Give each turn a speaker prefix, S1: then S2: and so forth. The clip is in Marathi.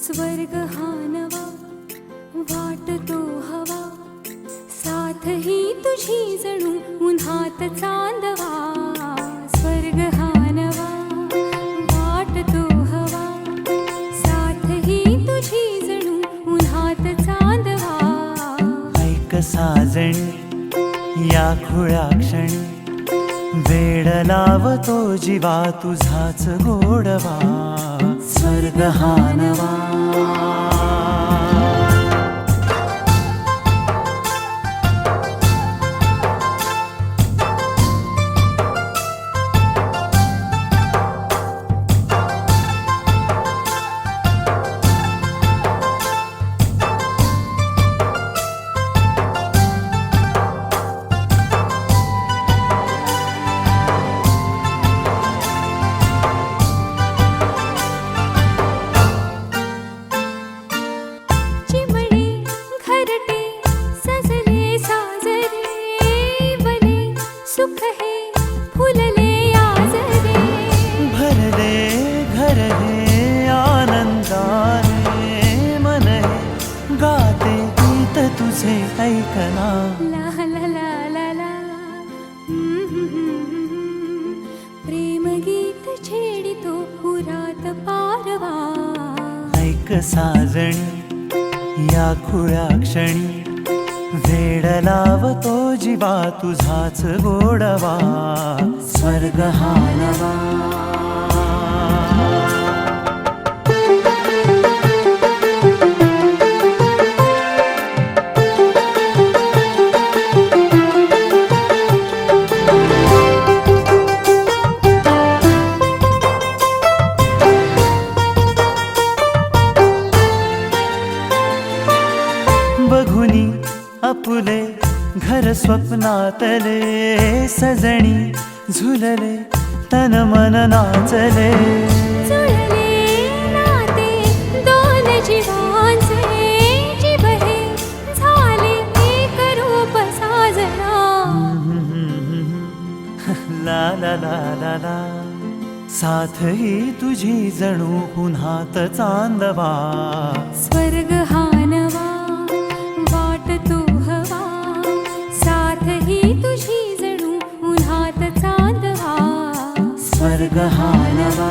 S1: स्वर्ग हा नवा वाटतो हवा, साथ ही तुझी जणू उन्हात चांदवा. स्वर्ग हा नवा वाटतो हवा, साथ ही तुझी जणू उन्हात चांदवा.
S2: ऐक साजणी या खुळ्या क्षणी, वेड लावतो जीवा तुझाच गोडवा. स्वर्ग हा नवा.
S1: सुख है फुलले आजरे,
S2: भरले घर हे आनंदाने, मन हे गाते गीत तुझे ऐकना.
S1: ला ला ला ला ला. प्रेम गीत छेडितो पुरात पारवा.
S2: ऐक साजणी या खुळ्या क्षणी, वेड लावतो जीवा तुझाच गोडवा. स्वर्ग हा नवा. बघुनी आपुले घर स्वप्नातले, सजणी झुलले तन मन नाचले.
S1: जुळले नाते दोन जीवांचे, जीव हे झाले एक रूप साजना.
S2: ला ला ला ला ला. साथ ही तुझी जणू उन्हात चांदवा.
S1: स्वर्ग हा नवा वाटतो हवा, साथ ही तुझी जणू उन्हात चांदवा.
S2: स्वर्ग हा नवा.